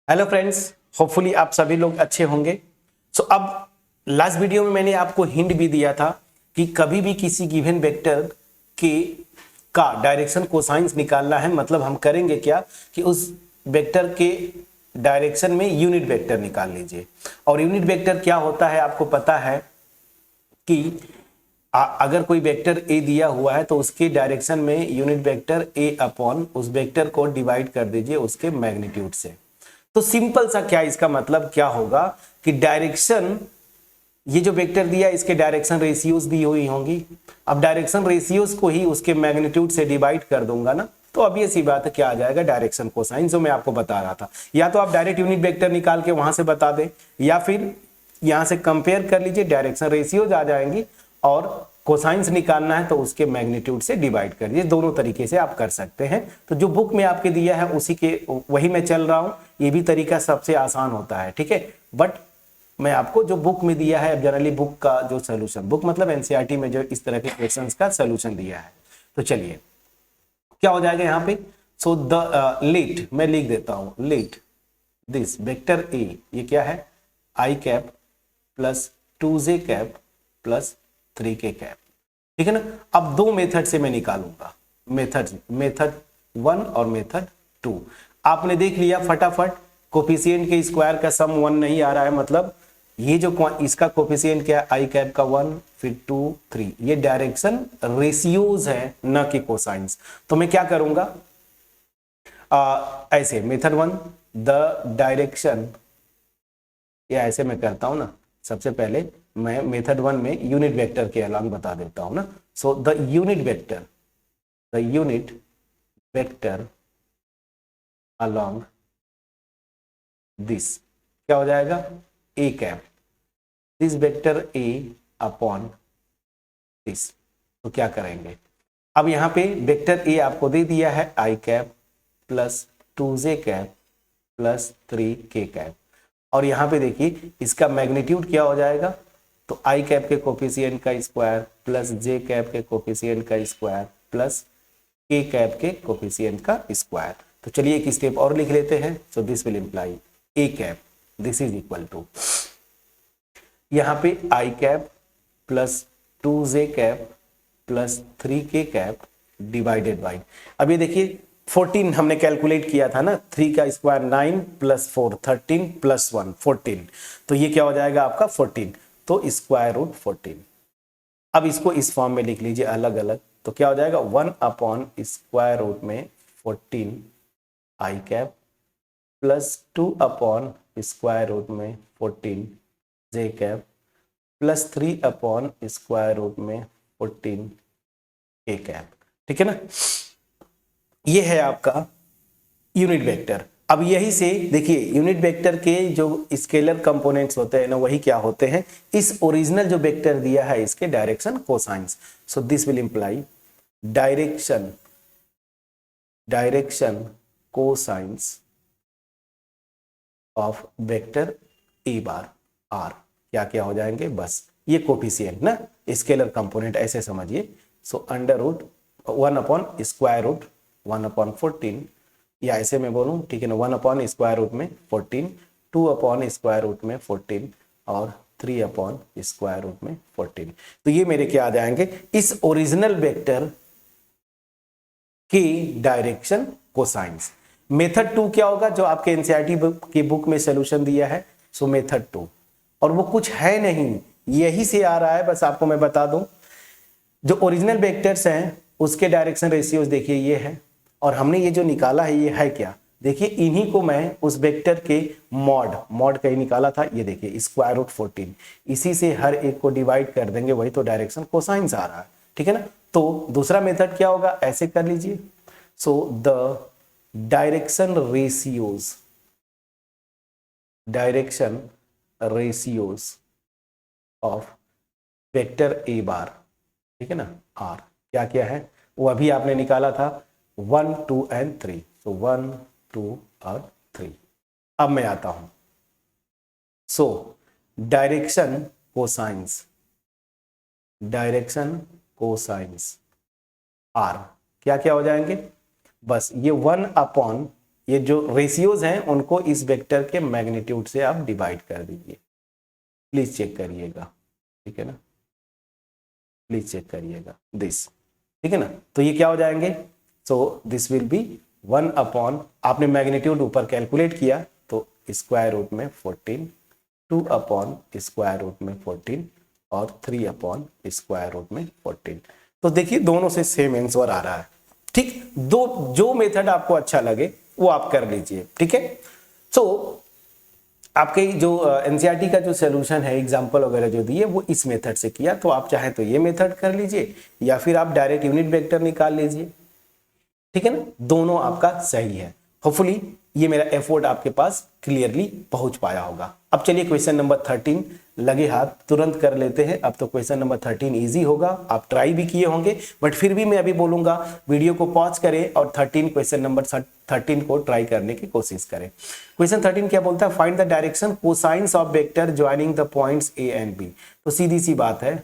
Hello friends, hopefully आप सभी लोग अच्छे होंगे। अब लास्ट वीडियो में मैंने आपको हिंट भी दिया था कि कभी भी किसी गिवन वेक्टर के का डायरेक्शन कोसाइंस निकालना है, मतलब हम करेंगे क्या कि उस वेक्टर के डायरेक्शन में यूनिट वेक्टर निकाल लीजिए। और यूनिट वेक्टर क्या होता है आपको पता है कि अगर कोई वेक्टर ए दिया हुआ है तो उसके डायरेक्शन में यूनिट वेक्टर ए अपॉन उस वेक्टर को डिवाइड कर दीजिए उसके मैग्नीट्यूड से। तो सिंपल सा क्या इसका मतलब क्या होगा कि डायरेक्शन, ये जो वेक्टर दिया इसके डायरेक्शन रेशियोज दी हुई होंगी। अब डायरेक्शन रेशियोज को ही उसके मैग्नीट्यूड से डिवाइड कर दूंगा ना, तो अब ये सी बात है क्या आ जाएगा डायरेक्शन कोसाइन, जो मैं आपको बता रहा था। या तो आप डायरेक्ट यूनिट वेक्टर निकाल के वहां से बता दें, या फिर यहां से कंपेयर कर लीजिए, डायरेक्शन रेशियोज आ जाएंगी और कोसाइंस निकालना है तो उसके मैग्नीट्यूड से डिवाइड कर दीजिए। दोनों तरीके से आप कर सकते हैं। तो जो बुक में आपके दिया है उसी के वही मैं चल रहा हूं। ये भी तरीका सबसे आसान होता है, ठीक है। बट मैं आपको जो बुक में दिया है, जनरली बुक का जो सोल्यूशन, बुक मतलब एनसीईआरटी में जो इस तरह के क्वेश्चंस का सोल्यूशन दिया है, तो चलिए क्या हो जाएगा यहाँ पे। सो द लेट मैं लिख देता हूं, लेट दिस वेक्टर ए, ये क्या है I cap plus 2j cap plus 3k cap, ठीक है ना। अब दो मेथड से मैं निकालूंगा, मेथड 1 और मेथड 2। आपने देख लिया फटाफट, कोफिशिएंट के स्क्वायर का सम 1 नहीं आ रहा है, मतलब ये जो इसका कोफिशिएंट क्या है आई कैप का 1 फिर 2 3, ये डायरेक्शन रेशियोज है न कि कोसाइंस। तो मैं क्या करूंगा, ऐसे मेथड 1 द डायरेक्शन, या ऐसे मैं करता हूं ना, सबसे पहले मैं मेथड 1 में यूनिट वेक्टर के अलॉन्ग बता देता हूं ना। So the unit vector along this क्या हो जाएगा A cap, this vector A upon this. तो क्या करेंगे, अब यहां पे वेक्टर ए आपको दे दिया है I cap plus 2j cap plus 3k cap, और यहां पे देखिए इसका मैग्नीट्यूड क्या हो जाएगा, तो आई कैप के कोफिशिएंट का स्क्वायर प्लस जे कैप के कोफिशिएंट का स्क्वायर प्लस के कैप के कोफिशिएंट का स्क्वायर। तो चलिए एक स्टेप और लिख लेते हैं। So this will imply A cap this is equal to, यहां पे I cap plus 2j cap plus 3k cap divided by, अब ये देखिए 14 हमने कैलकुलेट किया था ना, 3 का स्क्वायर 9 प्लस 4 13 प्लस 1 14, तो ये क्या हो जाएगा आपका 14, तो स्क्वायर रूट 14। अब इसको इस फॉर्म में लिख लीजिए अलग अलग, तो क्या हो जाएगा 1 अपॉन स्क्वायर रूट में 14 I cap plus 2 upon square root में 14 J cap plus 3 upon square root में 14 ए कैप, ठीक है ना। ये है आपका यूनिट वेक्टर। अब यही से देखिए यूनिट वेक्टर के जो स्केलर कंपोनेंट्स होते हैं ना, वही क्या होते हैं, इस ओरिजिनल जो वेक्टर दिया है इसके direction cosines. So this will imply direction cosines of vector A bar are, क्या क्या हो जाएंगे, बस ये कोफिशिएंट ना, स्केलर कंपोनेंट ऐसे समझिए। So under root 1 upon square root 1 upon 14, या ऐसे में बोलूं, ठीक है ना, 1 अपॉन स्क्वायर रूट में 14, 2 अपॉन स्क्वायर रूट में 14 और 3 अपॉन स्क्वायर रूट में 14। तो ये मेरे क्या आ जाएंगे, इस ओरिजिनल वेक्टर की डायरेक्शन कोसाइंस। मेथड 2 क्या होगा, जो आपके एनसीईआरटी की बुक में सोल्यूशन दिया है, सो मेथड 2, और वो कुछ है नहीं, यही से आ रहा है, बस आपको मैं बता दूं, जो ओरिजिनल वेक्टर्स हैं उसके डायरेक्शन रेशियोज देखिए ये है, और हमने ये जो निकाला है ये है क्या, देखिए इन्हीं को मैं उस वेक्टर के मॉड कहीं निकाला था, ये देखिए स्क्वायर रूट 14, इसी से हर एक को डिवाइड कर देंगे, वही तो डायरेक्शन कोसाइंस आ रहा है, ठीक है ना। तो दूसरा मेथड क्या होगा, ऐसे कर लीजिए। So the direction ratios of vector A bar, ठीक है ना, आर क्या क्या है, वो अभी आपने निकाला था 1 2 एंड 3, सो 1 2 और 3। अब मैं आता हूं, सो डायरेक्शन कोसाइंस आर क्या क्या हो जाएंगे, बस ये 1 अपॉन ये जो रेशियोज हैं उनको इस वेक्टर के मैग्नीट्यूड से आप डिवाइड कर दीजिए। प्लीज चेक करिएगा, ठीक है ना, प्लीज चेक करिएगा दिस, ठीक है ना। तो ये क्या हो जाएंगे, सो दिस विल बी 1 अपॉन, आपने मैग्नीट्यूड ऊपर कैलकुलेट किया तो स्क्वायर रूट में 14, 2 अपॉन स्क्वायर रूट में 14 और 3 अपॉन स्क्वायर रूट में 14। तो देखिए दोनों से सेम आंसर आ रहा है, ठीक। दो जो मेथड आपको अच्छा लगे वो आप कर लीजिए, ठीक है। सो आपके जो एनसीईआरटी का जो सोल्यूशन है, एग्जांपल वगैरह जो दिए वो इस मेथड से किया, तो आप चाहे तो ये मेथड कर लीजिए या फिर आप डायरेक्ट यूनिट वेक्टर निकाल लीजिए, ठीक है ना, दोनों आपका सही है। होपफुली ये मेरा एफर्ट आपके पास क्लियरली पहुंच पाया होगा। अब चलिए क्वेश्चन नंबर 13 लगे हाथ तुरंत कर लेते हैं। अब तो क्वेश्चन नंबर 13 इजी होगा, आप ट्राई भी किए होंगे, बट फिर भी मैं अभी बोलूंगा वीडियो को पॉज करें और क्वेश्चन नंबर 13 को ट्राई करने की कोशिश करें। क्वेश्चन 13 क्या बोलता है, find the direction cosines of vector joining the points A and B. तो सीधी सी बात है,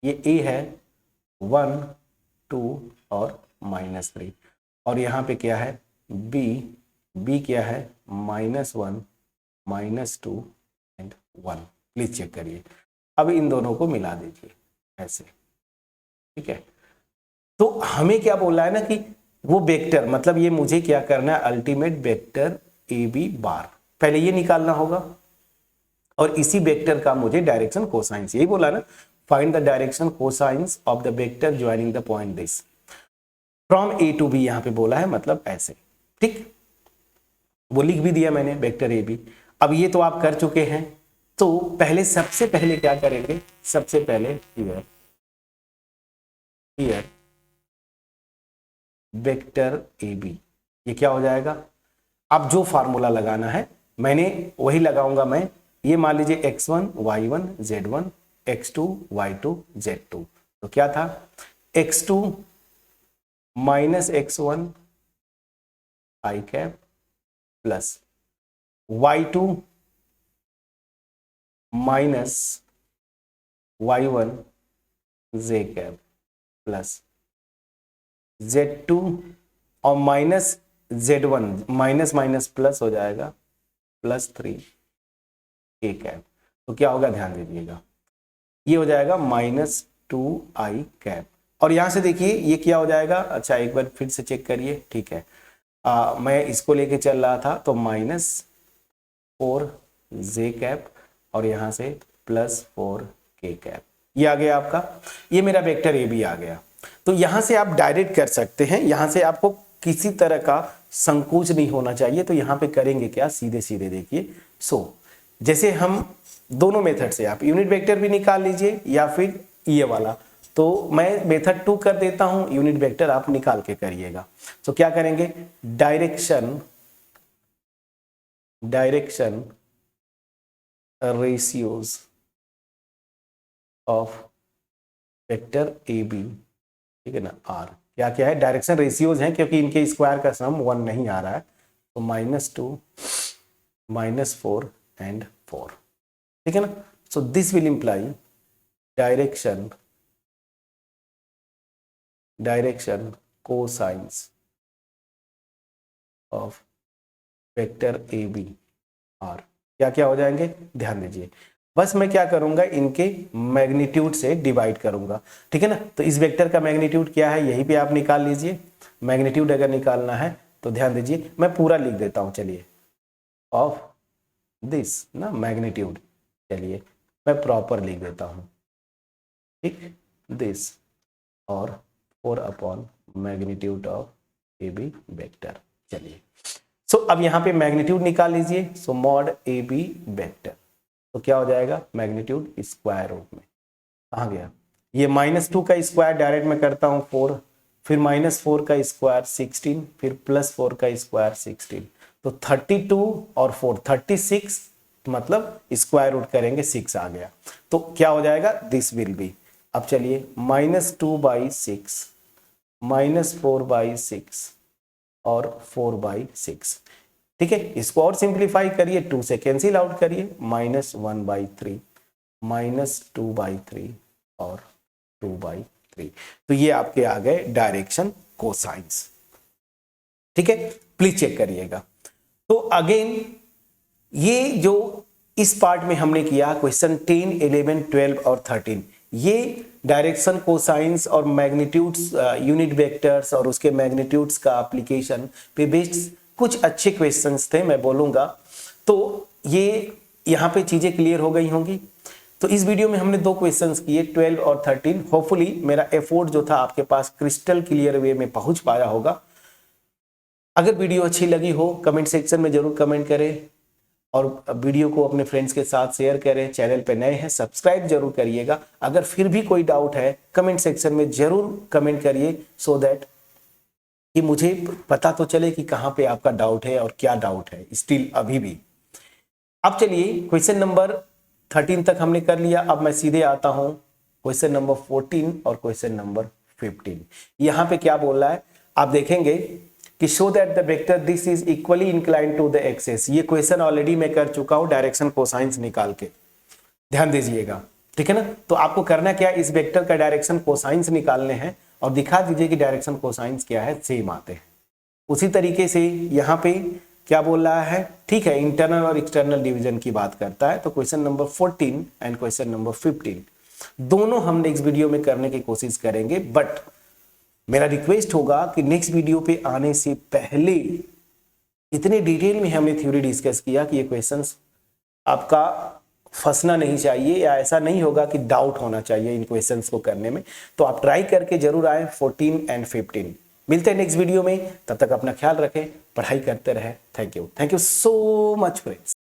ये ए है 1, 2 और -3, और यहाँ पे क्या है बी क्या है -1, -2 एंड 1। प्लीज चेक करिए। अब इन दोनों को मिला दीजिए ऐसे, ठीक है। तो हमें क्या बोला है ना कि वो वेक्टर, मतलब ये मुझे क्या करना है, ultimate vector A B bar, पहले ये निकालना होगा और इसी वेक्टर का मुझे डायरेक्शन कोसाइंस, यही बोला ना, find the direction cosines of the vector joining the point this from A to B, यहां पे बोला है मतलब ऐसे, ठीक। वो लिख भी दिया मैंने वेक्टर ए बी। अब ये तो आप कर चुके हैं, तो पहले सबसे पहले क्या करेंगे, सबसे पहले हियर वेक्टर ए बी, ये क्या हो जाएगा, अब जो फार्मूला लगाना है मैंने वही लगाऊंगा मैं। ये मान लीजिए x1 y1 z1 x2 y2 z2, तो क्या था x2 minus x1 i cap plus y2 minus y1 z cap plus z2 और minus z1, minus minus plus हो जाएगा +3 k कैप। तो क्या होगा ध्यान दीजिएगा, ये हो जाएगा -2i कैप, और यहां से देखिए ये क्या हो जाएगा, अच्छा एक बार फिर से चेक करिए, ठीक है। मैं इसको लेके चल रहा था तो -4j कैप और यहां से +4k कैप, ये आ गया आपका, ये मेरा वेक्टर ए बी आ गया। तो यहां से आप डायरेक्ट कर सकते हैं, यहां से आपको किसी तरह का संकोच नहीं होना चाहिए। तो यहां पे करेंगे क्या, सीधे सीधे देखिए। जैसे हम दोनों मेथड से आप यूनिट वेक्टर भी निकाल लीजिए या फिर ये वाला, तो मैं मेथड 2 कर देता हूं, यूनिट वेक्टर आप निकाल के करिएगा। तो क्या करेंगे, direction ratios of vector A B, ठीक है ना, आर क्या क्या है, डायरेक्शन रेशियोज हैं क्योंकि इनके स्क्वायर का सम 1 नहीं आ रहा है, तो -2 -4 एंड 4, ठीक है ना। So this will imply direction cosines of vector A B are, क्या क्या हो जाएंगे ध्यान दीजिए। बस मैं क्या करूंगा, इनके मैग्नीट्यूड से डिवाइड करूंगा, ठीक है ना। तो इस वेक्टर का मैग्नीट्यूड क्या है, यही पे आप निकाल लीजिए। मैग्नीट्यूड अगर निकालना है तो ध्यान दीजिए, मैं पूरा लिख देता हूं, चलिए, ऑफ दिस ना मैग्नीट्यूड, चलिए मैं प्रॉपर लिख देता हूं, ठीक, दिस और 4 upon magnitude of A B vector. चलिए सो अब यहां पे मैग्नीट्यूड निकाल लीजिए, so mod A B vector, तो क्या हो जाएगा, मैग्नीट्यूड स्क्वायर रूट में कहाँ गया, ये -2 का स्क्वायर डायरेक्ट में करता हूं 4, फिर -4 का स्क्वायर 16, फिर +4 का स्क्वायर 16, तो 32 और 4 36, मतलब स्क्वायर रूट करेंगे 6 आ गया। तो क्या हो जाएगा, दिस विल बी, अब चलिए -2/6 -4/6 और 4/6, ठीक है। इसको और सिंप्लीफाई करिए, 2 से कैंसिल आउट करिए, -1/3 -2/3 और 2/3। तो ये आपके आ गए डायरेक्शन कोसाइंस। ठीक है, प्लीज चेक करिएगा। तो अगेन ये जो इस पार्ट में हमने किया क्वेश्चन 10, 11, 12 और 13, ये डायरेक्शन कोसाइंस और मैग्नीट्यूड्स, यूनिट वेक्टर्स और उसके मैग्नीट्यूड्स का एप्लीकेशन पे बेस्ड कुछ अच्छे क्वेश्चंस थे, मैं बोलूंगा। तो ये यहाँ पे चीजें क्लियर हो गई होंगी। तो इस वीडियो में हमने 2 क्वेश्चंस किए 12 और 13। होपफुली मेरा एफर्ट जो था आपके पास क्रिस्टल क्लियर वे में पहुंच पाया होगा। अगर वीडियो अच्छी लगी हो कमेंट सेक्शन में जरूर कमेंट करें और वीडियो को अपने फ्रेंड्स के साथ शेयर करें। चैनल पे नए हैं सब्सक्राइब जरूर करिएगा। अगर फिर भी कोई डाउट है कमेंट सेक्शन में जरूर कमेंट करिए, सो दैट कि मुझे पता तो चले कि कहाँ पे आपका डाउट है और क्या डाउट है स्टिल अभी भी। अब चलिए क्वेश्चन नंबर 13 तक हमने कर लिया। अब मैं सीधे आता हूं क्वेश्चन नंबर 14 और क्वेश्चन नंबर 15। यहां पे क्या बोल रहा है आप देखेंगे कि show that the vector this is equally inclined to the axis. ये क्वेश्चन ऑलरेडी मैं कर चुका हूं डायरेक्शन कोसाइंस निकाल के, ध्यान दीजिएगा, ठीक है ना। तो आपको करना क्या, इस वेक्टर का डायरेक्शन कोसाइंस निकालने हैं और दिखा दीजिए कि डायरेक्शन कोसाइंस क्या है, सेम आते हैं। उसी तरीके से यहाँ पे क्या बोल रहा है, ठीक है, इंटरनल और एक्सटर्नल डिवीजन की बात करता है। तो question number 14 and question number 15 दोनों हम नेक्स्ट वीडियो में करने की कोशिश करेंगे। बट मेरा रिक्वेस्ट होगा कि नेक्स्ट वीडियो पे आने से पहले इतने डिटेल में हमने थ्योरी डिस्कस किया कि ये क्वेश्चंस आपका फंसना नहीं चाहिए या ऐसा नहीं होगा कि डाउट होना चाहिए इन क्वेश्चंस को करने में। तो आप ट्राई करके जरूर आए 14 एंड 15। मिलते हैं नेक्स्ट वीडियो में, तब तक अपना ख्याल रखें, पढ़ाई करते रहे। Thank you so much friends.